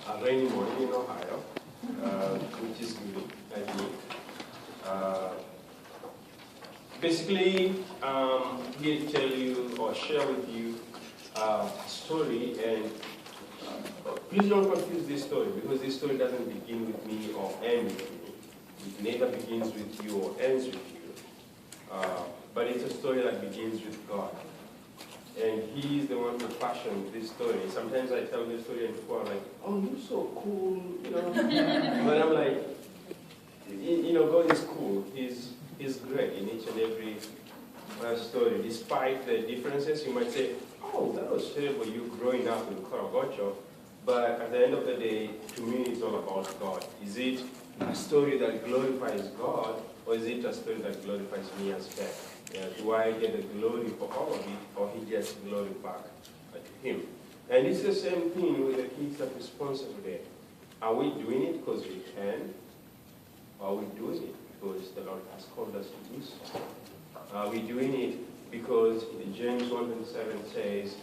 a rainy morning in Ohio, which is good, I think. Basically, here to tell you or share with you a story, and please don't confuse this story, because this story doesn't begin with me or end with me. It neither begins with you or ends with you. But it's a story that begins with God. And He is the one who fashioned this story. Sometimes I tell this story and people are like, oh, you're so cool, you know. But I'm like, you know, God is cool. He's great in each and every story. Despite the differences, you might say, oh, that was terrible, you growing up in Korogocho. But at the end of the day, to me, it's all about God. Is it a story that glorifies God, or is it a story that glorifies me as God? Do I get the glory for all of it, or He gets glory back to Him? And it's the same thing with the kids that we sponsor today. Are we doing it because we can, or are we doing it because the Lord has called us to do so? Are we doing it because James 1:7 says,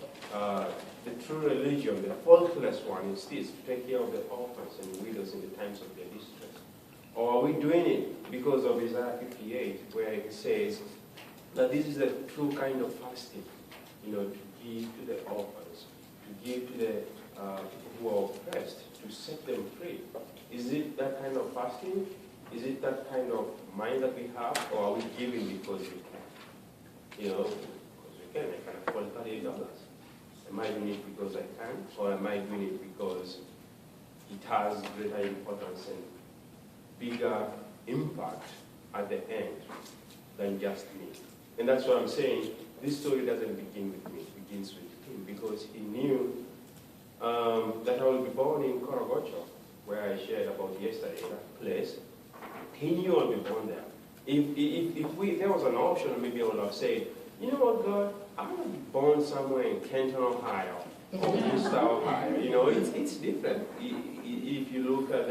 the true religion, the faultless one, is this: to take care of the orphans and widows in the times of their distress? Or are we doing it because of Isaiah 58, where it says that this is the true kind of fasting, you know, to give to the orphans, to give to the people who are oppressed, to set them free? Is it that kind of fasting? Is it that kind of mind that we have, or are we giving because we can? You know, because we can. I can afford $38. Am I doing it because I can, or am I doing it because it has greater importance and bigger impact at the end than just me? And that's what I'm saying. This story doesn't begin with me. It begins with Him, because He knew that I will be born in Korogocho, where I shared about yesterday, that place. He knew I'll be born there. If there was an option, maybe I would have said, you know what, God, I'm going to be born somewhere in Kenton, Ohio, or Worcester, Ohio. You know, it's different. If you look at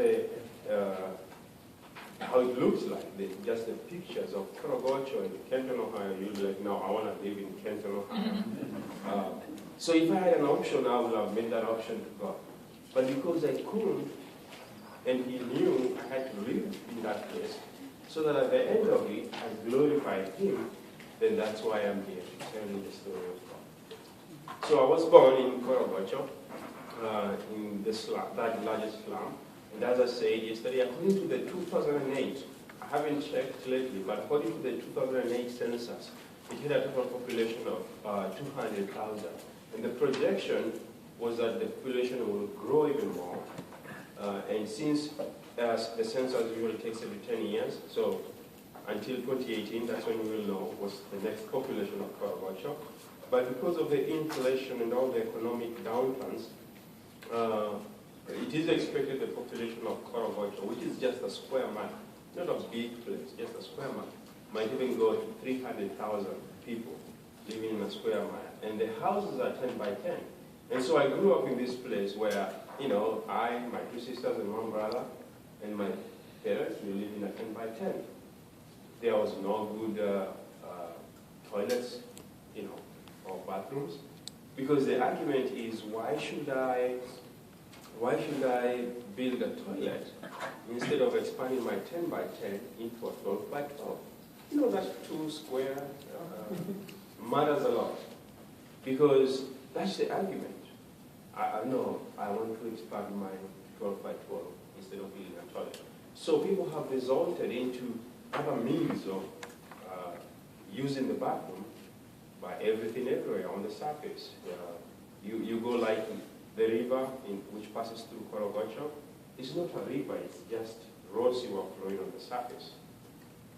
how it looks like, just the pictures of Korogocho and Kenton, Ohio, you'll be like, no, I want to live in Kenton, Ohio. So if I had an option, I would have made that option to God. But because I couldn't, and He knew I had to live in that place, so that at the end of it, I glorified Him, then that's why I'm here, telling the story of God. So I was born in Korogocho, in the slum, that largest slum. And as I said yesterday, according to the 2008, I haven't checked lately, but according to the 2008 census, it had a total population of 200,000. And the projection was that the population will grow even more. And since the census usually takes every 10 years, so until 2018, that's when we will know what's the next population of Korogocho. But because of the inflation and all the economic downturns, it is expected the population of Korogocho, which is just a square mile, not a big place, just a square mile, might even go to 300,000 people living in a square mile. And the houses are 10 by 10. And so I grew up in this place where, you know, my two sisters and one brother, and my parents, we live in a 10 by 10. There was no good toilets, you know, or bathrooms, because the argument is, why should I build a toilet instead of expanding my 10 by 10 into a 12 by 12? You know, that 2 square matters a lot, because that's the argument. I know I want to expand my 12 by 12 instead of building a toilet. So people have resulted into other means of using the bathroom by everything everywhere on the surface. You go like the river which passes through Korogocho. It's not a river, it's just raw sewer flowing on the surface.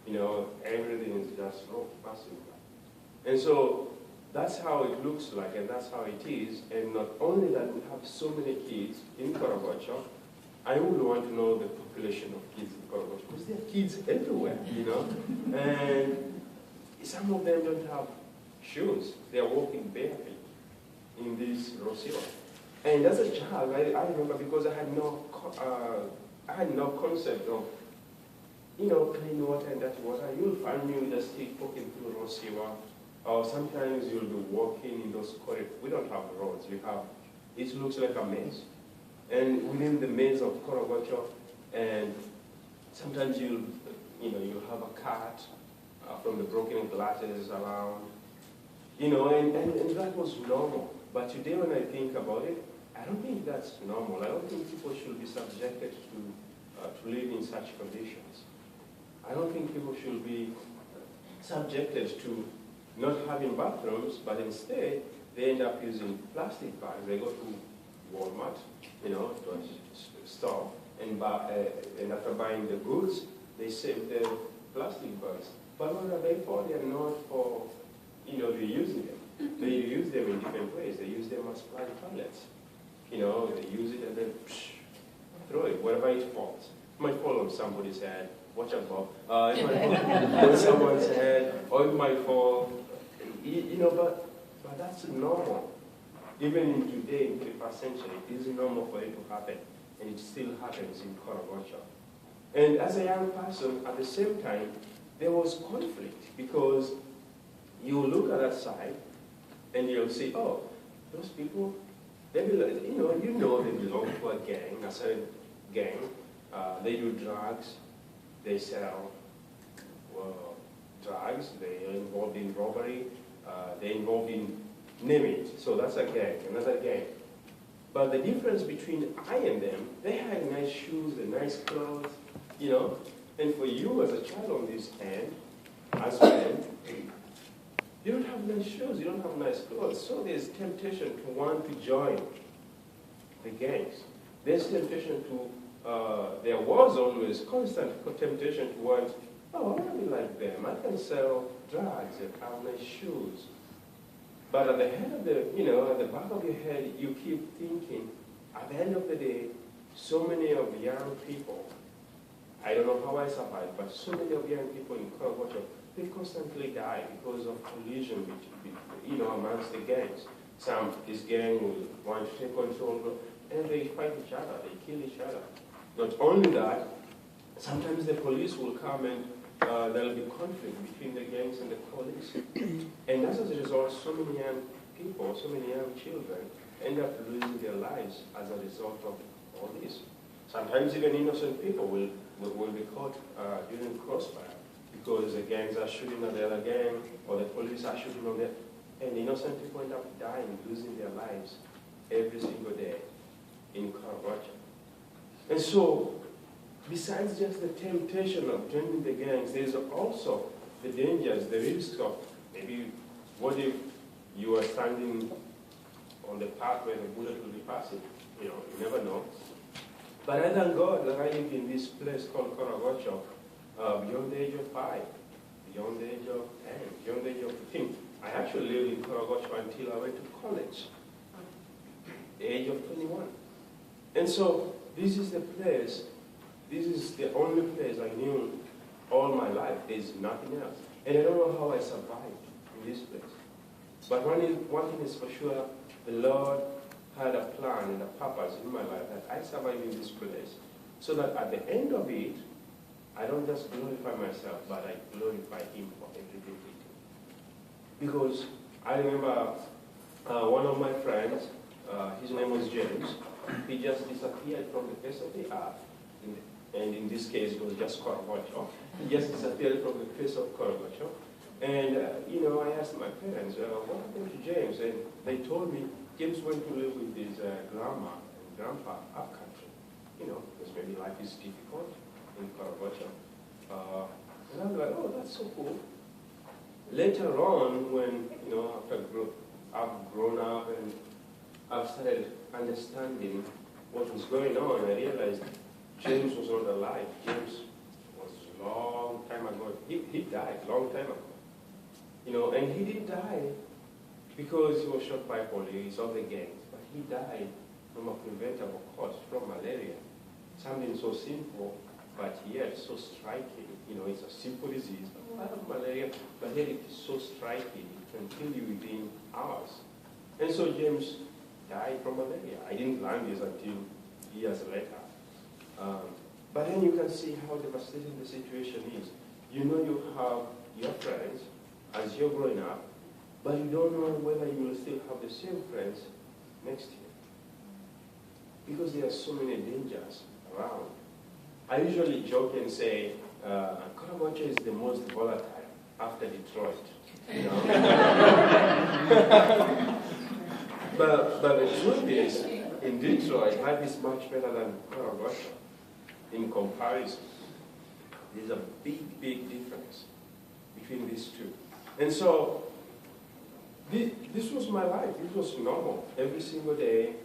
You know, everything is just raw, passing by. And so that's how it looks like, and that's how it is. And not only that, we have so many kids in Korogocho. I would want to know the population of kids in Korogocho, because there are kids everywhere, you know. And some of them don't have shoes. They are walking barefoot in this raw sewer. And as a child, I remember, because I had no concept of, you know, clean water and dirty water. You'll find me with a stick poking through raw sewer, or sometimes you'll be walking in those corridors. We don't have roads. It looks like a maze. and within the maze of Korogocho, and sometimes you'll have a cut from the broken glasses around, and that was normal. But today when I think about it, I don't think that's normal. I don't think people should be subjected to live in such conditions. I don't think people should be subjected to not having bathrooms, but instead they end up using plastic bags. They go to Walmart, to a store, and after buying the goods, they save the plastic bags. But what are they for? They are not for, reusing them. They use them in different ways. They use them as plant toilets. They use it and then throw it wherever it falls. It might fall on somebody's head. Watch out, Bob. It might fall on someone's head, or it might fall, but that's normal. Even in today, in the 21st century, it is normal for it to happen, and it still happens in Korogocho. And as a young person, at the same time, there was conflict, because you look at that side, and you'll see, oh, those people, they belong, they belong to a gang, a certain gang. They do drugs, they sell drugs, they are involved in robbery, they're involved in, name it. So that's a gang, another gang. But the difference between I and them, they had nice shoes and nice clothes, and for you as a child on this end, as men, you don't have nice shoes, you don't have nice clothes, so there's temptation to want to join the gangs. There's temptation to, there was always constant temptation to want, oh, I want to be like them, I can sell drugs and have nice shoes. But at the head of at the back of your head, you keep thinking, at the end of the day, so many of the young people, I don't know how I survived, but so many of young people in Korogocho, they constantly die because of collision amongst the gangs. This gang will want to take control, and they fight each other, they kill each other. Not only that, sometimes the police will come and there'll be conflict between the gangs and the police. And as a result, so many young people, so many young children end up losing their lives as a result of all this. Sometimes even innocent people will be caught during crossfire because the gangs are shooting at the other gang or the police are shooting on them. And innocent people end up dying, losing their lives every single day in Korogocho. And so, besides just the temptation of joining the gangs, there's also the dangers, the risk of maybe what if you are standing on the path where the bullet will be passing? You never know. But I thank God that I live in this place called Korogocho beyond the age of 5, beyond the age of 10, beyond the age of 15. I actually lived in Korogocho until I went to college, the age of 21. And so this is the place, this is the only place I knew all my life. There's nothing else. And I don't know how I survived in this place. But one thing is for sure, the Lord had a plan and a purpose in my life that I survive in this place, so that at the end of it, I don't just glorify myself, but I glorify Him for everything He did. Because I remember one of my friends, his name was James, he just disappeared from the face of the earth, and in this case it was just Korogocho. He just disappeared from the face of Korogocho. And I asked my parents, what happened to James? And they told me James went to live with his grandma and grandpa up country. Because maybe life is difficult in Korogocho. And I was like, oh, that's so cool. Later on, when, after I've grown up and I've started understanding what was going on, I realized James was not alive. James was a long time ago. He died a long time ago. And he didn't die because he was shot by police or the gangs, but he died from a preventable cause, from malaria. Something so simple, but yet so striking. It's a simple disease, a lot of malaria, but yet it is so striking, it can kill you within hours. And so James died from malaria. I didn't learn this until years later. But then you can see how devastating the situation is. You have your friends as you're growing up, but you don't know whether you will still have the same friends next year. because there are so many dangers around. I usually joke and say, Karamoja is the most volatile after Detroit. You know? but the truth is, in Detroit, life is much better than Karamoja in comparison. There's a big, big difference between these two. And so, this was my life. This was normal. Every single day,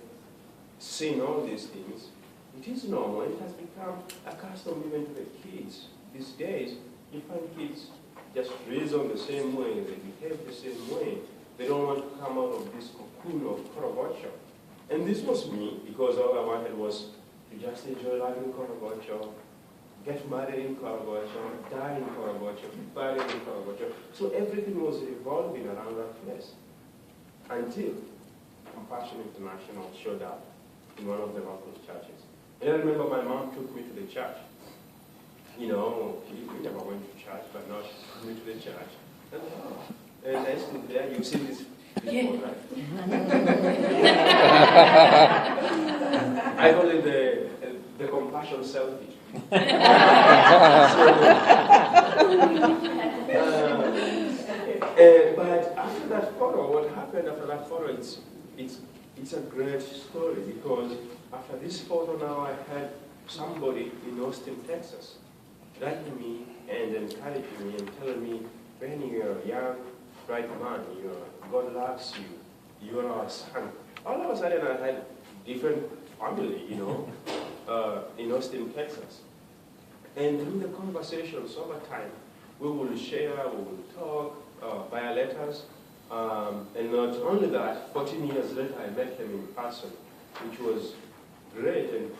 seeing all these things. It is normal. It has become a custom even to the kids. These days, you find kids just raised on the same way. They behave the same way. They don't want to come out of this cocoon of Karamoja. And this was me, because all I wanted was to just enjoy life in Karamoja, get married in Karamoja, die in Karamoja, be buried in Karamoja. So everything was revolving around that place. Until Compassion International showed up in one of the local churches. And I remember my mom took me to the church. You know, we never went to church, but now she took me to the church. And I stood there. You've seen this before, right? I call it the compassion selfie. But after that photo, what happened after that photo, it's a great story, because after this photo now I had somebody in Austin, Texas, writing me and encouraging me and telling me, when you're a young, bright man, God loves you, you're our son. All of a sudden I had different family, you know, in Austin, Texas. And through the conversations over time, we will share, we will talk via letters. And not only that, 14 years later I met them in person, which was great and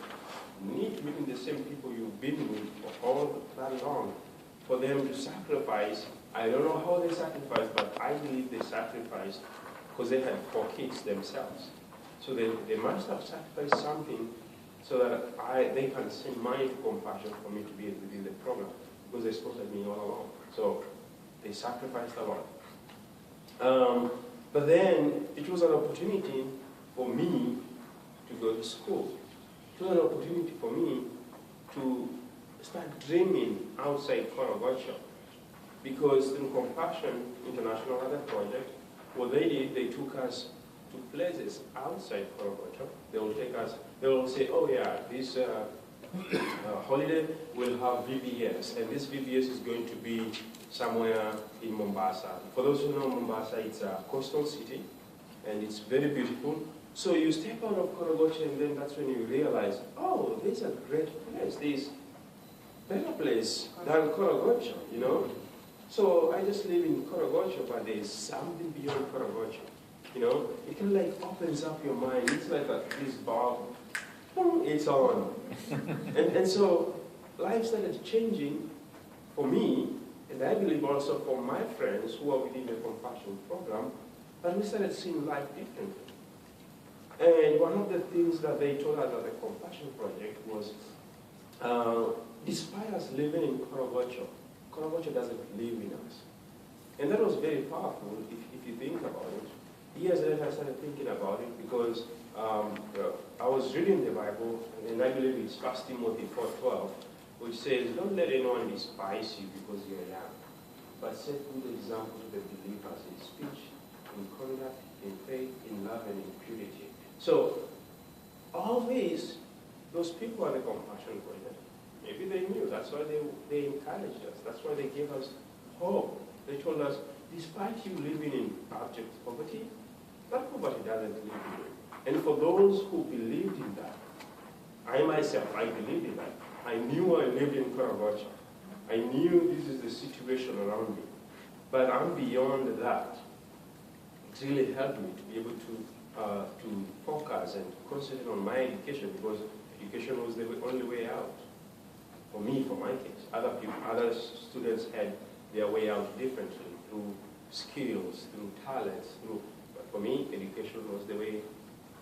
neat, meeting the same people you've been with for all that long, for them to sacrifice. I don't know how they sacrificed, but I believe they sacrificed because they had 4 kids themselves. So they must have sacrificed something so that they can send money to Compassion for me to be within the program, because they sponsored me all along. So they sacrificed a lot. But then it was an opportunity for me to go to school. It was an opportunity for me to start dreaming outside Karamoja, because through Compassion International other project, what they did, they took us to places outside Karamoja. They will take us, they will say, oh yeah, this holiday will have VBS, and this VBS is going to be somewhere in Mombasa. For those who know Mombasa, it's a coastal city, and it's very beautiful. So you step out of Karamoja, and then that's when you realize, oh, this is a great place. This better place than Karamoja, you know. So I just live in Karamoja, but there's something beyond Karamoja, you know. It kind of like opens up your mind. It's like this bulb, it's on. and so life started changing for me, and I believe also for my friends who are within the Compassion program, but we started seeing life differently. And one of the things that they told us at the Compassion Project was, despite us living in Karamoja, Karamoja doesn't live in us. And that was very powerful if you think about it. Years later I started thinking about it, because I was reading the Bible, and I believe it's 1 Timothy 4:12, which says, don't let anyone despise you because you're young, but set good example to the believers in speech, in conduct, in faith, in love, and in purity. So, all these, those people at the Compassion Project, maybe they knew. That's why they encouraged us. That's why they gave us hope. They told us, despite you living in abject poverty, that poverty doesn't live in you. And for those who believed in that, I myself, I believed in that. I knew I lived in Karamoja. I knew this is the situation around me. But I'm beyond that. It really helped me to be able to focus and concentrate on my education, because education was the only way out. For me, for my case. Other students had their way out differently, through skills, through talents, but for me, education was the way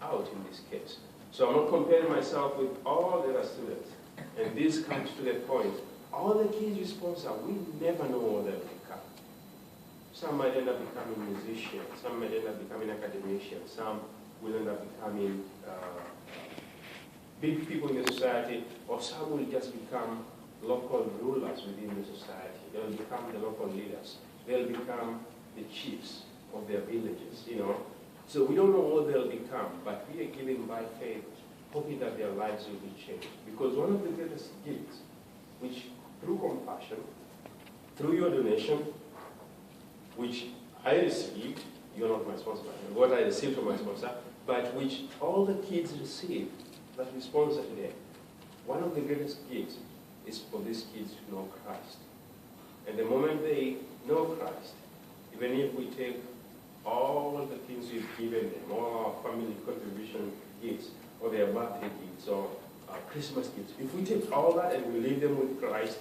out in this case. So I'm not comparing myself with all the other students. And this comes to the point. All the kids we sponsor, we never know what they'll become. Some might end up becoming musicians, some might end up becoming academicians, some will end up becoming big people in the society, or some will just become local rulers within the society. They'll become the local leaders. They'll become the chiefs of their villages, you know. So we don't know what they'll become, but we are giving by faith, hoping that their lives will be changed. Because one of the greatest gifts, which through compassion, through your donation, which I received, you're not my sponsor, but what I received from my sponsor, but which all the kids receive that we sponsor today, one of the greatest gifts is for these kids to know Christ. And the moment they know Christ, even if we take all the things we've given them, all our family contribution gifts, or their birthday gifts, or Christmas gifts, if we take all that and we leave them with Christ,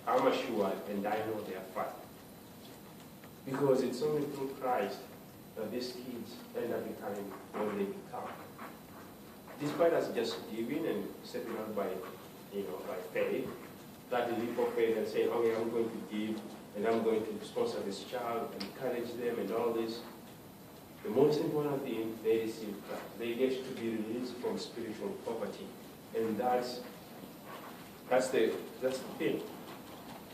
I'm assured, and I know they are fine. Because it's only through Christ that these kids end up becoming what they become. Despite us just giving and stepping out by faith, that leap of faith and saying, okay, I'm going to give, and I'm going to sponsor this child, encourage them, and all this. The most important thing, they receive Christ. They get to be released from spiritual poverty, and that's the thing.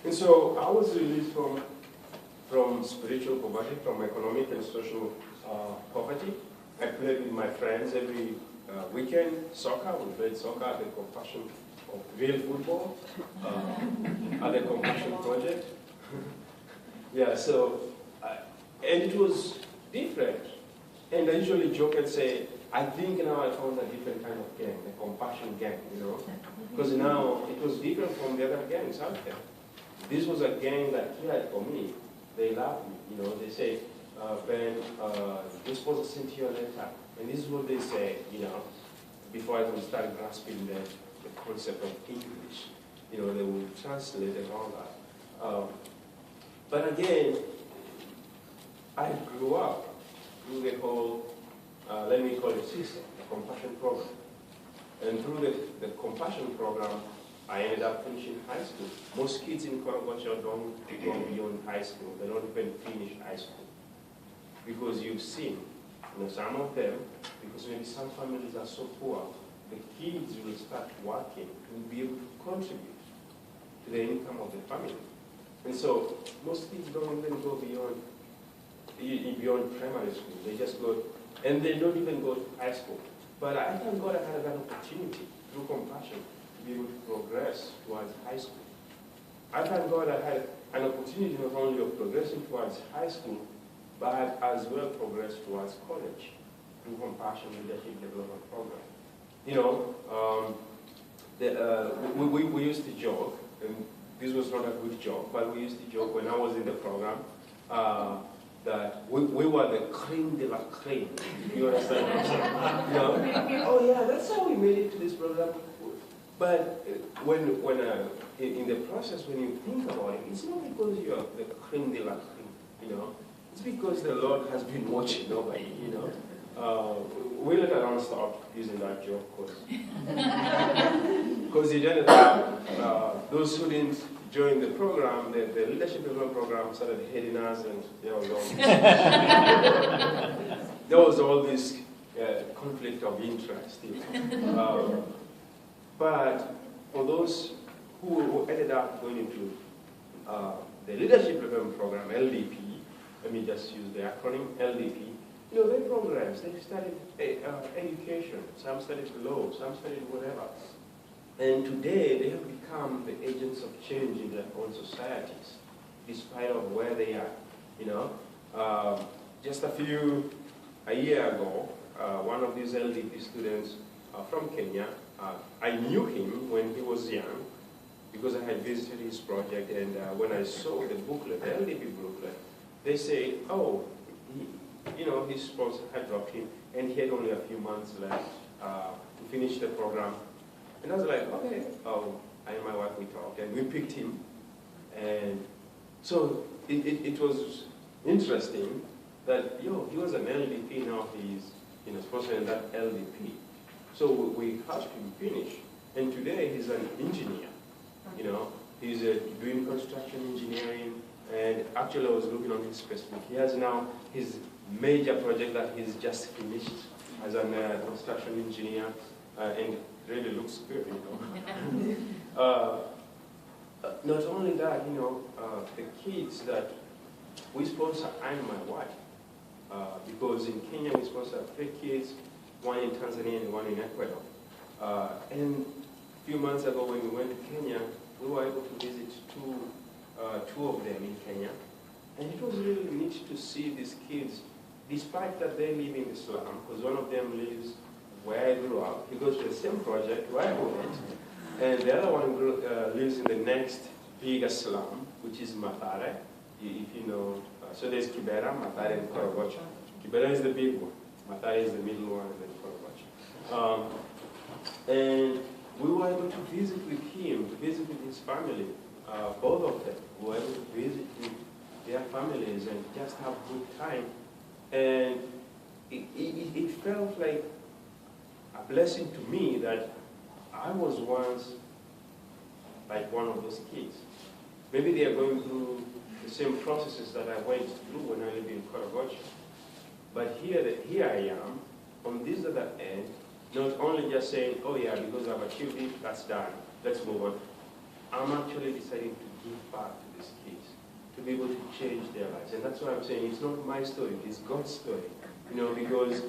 And so I was released from spiritual poverty, from economic and social poverty. I played with my friends every weekend, soccer. We played soccer at the Compassion of Real Football, at the Compassion Project. Yeah, so, and it was different. And I usually joke and say, I think now I found a different kind of gang, the Compassion gang, you know? Because now it was different from the other gangs out there. This was a gang that cared for me. They loved me, you know? They say, Ben, this was sent you a letter. And this is what they say, you know, before I would start grasping the concept of English. You know, they would translate and all that. But again, I grew up through the whole, let me call it system, the compassion program. And through the compassion program, I ended up finishing high school. Most kids in Korogocho don't go beyond high school. They don't even finish high school. Because you've seen, you know, some of them, because maybe some families are so poor, the kids will start working to be able to contribute to the income of the family. And so most kids don't even go beyond primary school. They just go, and they don't even go to high school. But I thank God I had that opportunity through compassion to be able to progress towards high school. I thank God I had an opportunity not only of progressing towards high school, but as well progress towards college through Compassion Leadership Development Program. You know, we used to joke, and this was not a good joke, but we used to joke when I was in the program that we were the creme de la creme. You understand what I'm saying? You know? Oh yeah, that's how we made it to this program. But when in the process, when you think about it, it's not because you are the creme de la creme, you know. It's because the Lord has been watching over you, you know. We later on stopped using that joke because it ended up, those who didn't join the program, the leadership development program started hating us, and there was all this conflict of interest. You know. But for those who ended up going into the leadership development program, LDP, let me just use the acronym, LDP, you know, they programs, they studied education, some studied law, some studied whatever. And today, they have become the agents of change in their own societies, despite of where they are, you know. Just a year ago, one of these LDP students from Kenya, I knew him when he was young, because I had visited his project, and when I saw the booklet, the LDP booklet, they say, oh, you know, his sponsor had dropped him, and he had only a few months left to finish the program. And I was like, okay, I and my wife, we talked, and we picked him. And so it was interesting that, he was an LDP, now he's, sponsoring that LDP. So we helped him finish. And today he's an engineer, he's doing construction engineering. And actually I was looking on his Facebook. He has now his major project that he's just finished as a construction engineer. and it really looks good, you know. Not only that, you know, the kids that we sponsor, I and my wife, because in Kenya we sponsor 3 kids, 1 in Tanzania and 1 in Ecuador. And a few months ago when we went to Kenya, we were able to visit two of them in Kenya. And it was really neat to see these kids, despite that they live in the slum, because one of them lives where I grew up. He goes to the same project where I went. And the other one lives in the next bigger slum, which is Mathare, if you know. So there's Kibera, Mathare, and Korogocho. Kibera is the big one. Mathare is the middle one, and then Korogocho. And we were able to visit with him, to visit with his family. Both of them were able to visit with their families and just have a good time. And it felt like a blessing to me that I was once like one of those kids. Maybe they are going through the same processes that I went through when I lived in Korogocho. But here I am, on this other end, not only just saying, oh yeah, because I've achieved it, that's done, let's move on. I'm actually deciding to give back to these kids, to be able to change their lives. And that's why I'm saying it's not my story, it's God's story. You know, because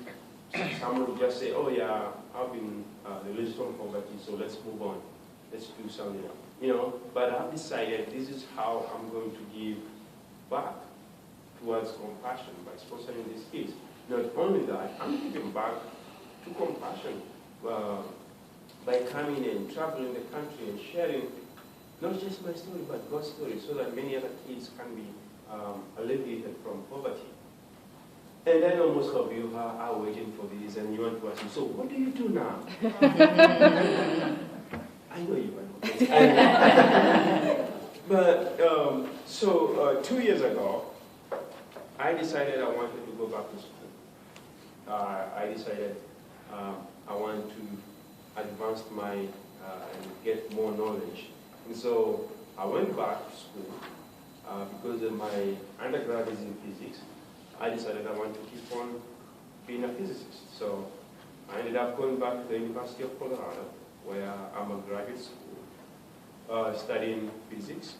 someone would just say, oh yeah, I've been released from poverty, so let's move on. Let's do something else. You know, but I've decided this is how I'm going to give back towards compassion by sponsoring these kids. Not only that, I'm giving back to compassion by coming and traveling the country and sharing not just my story, but God's story, so that many other kids can be alleviated from poverty. And I know most of you are waiting for this, and you want to ask me, so what do you do now? I know you are. But, 2 years ago, I decided I wanted to go back to school. I decided I wanted to advance and get more knowledge. And so I went back to school because my undergrad is in physics. I decided I wanted to keep on being a physicist. So I ended up going back to the University of Colorado, where I'm a graduate school, studying physics.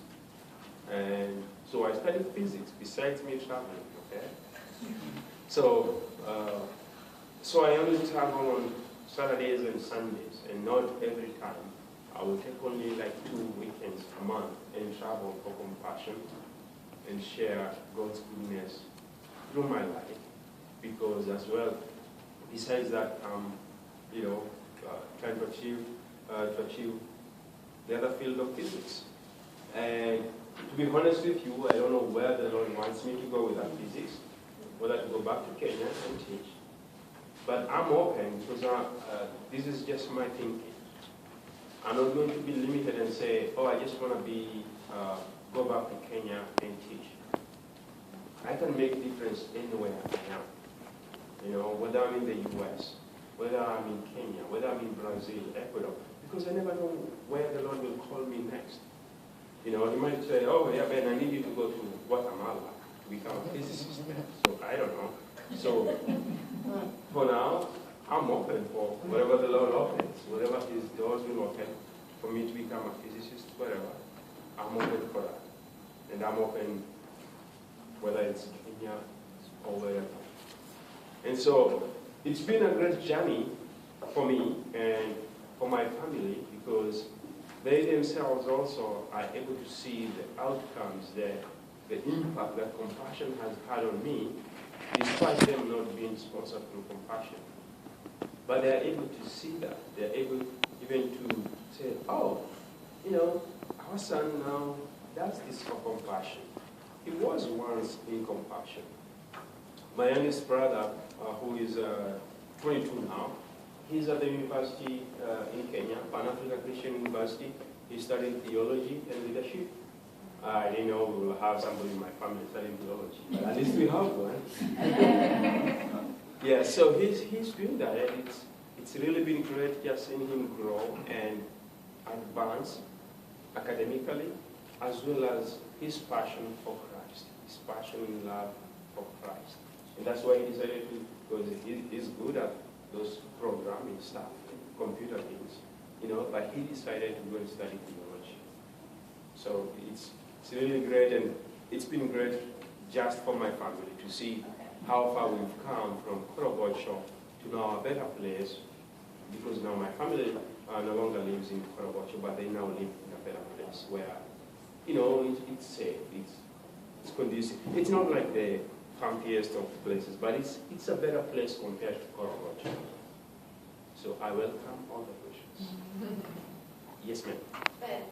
And so I studied physics besides me traveling, okay? So I only travel on Saturdays and Sundays, and not every time. I will take only like 2 weekends a month and travel for compassion and share God's goodness through my life. Because as well, besides that, trying to achieve the other field of physics. And to be honest with you, I don't know where the Lord wants me to go with that physics, whether to go back to Kenya and teach. But I'm open because this is just my thinking. I'm not going to be limited and say, oh, I just want to go back to Kenya and teach. I can make a difference anywhere I am. You know, whether I'm in the US, whether I'm in Kenya, whether I'm in Brazil, Ecuador, because I never know where the Lord will call me next. You know, He might say, oh, yeah, Ben, I need you to go to Guatemala to become a physicist. So I don't know. So for now, I'm open for whatever the Lord opens, whatever His doors will open for me to become a physicist, whatever. I'm open for that. And I'm open whether it's Kenya or wherever. And so it's been a great journey for me and for my family, because they themselves also are able to see the outcomes, the impact that compassion has had on me, despite them not being sponsored through compassion. But they are able to see that. They are able even to say, oh, you know, our son now does this for compassion. He was once in compassion. My youngest brother, who is 22 now, he's at the university in Kenya, Pan African Christian University. He's studying theology and leadership. I didn't know we will have somebody in my family studying theology, but at least we have one. Yeah, so he's doing that, and it's really been great just seeing him grow and advance academically, as well as his passion for Christ, his passion and love for Christ. And that's why he decided to, because he's good at those programming stuff. computer things, but he decided to go and study theology. So it's really great, and it's been great just for my family to see how far we've come from Korobocho to now a better place, because now my family no longer lives in Korobocho, but they now live in a better place where, it's safe, it's conducive. It's not like the funkiest of places, but it's a better place compared to Korobocho. So I welcome all the questions. Yes, ma'am.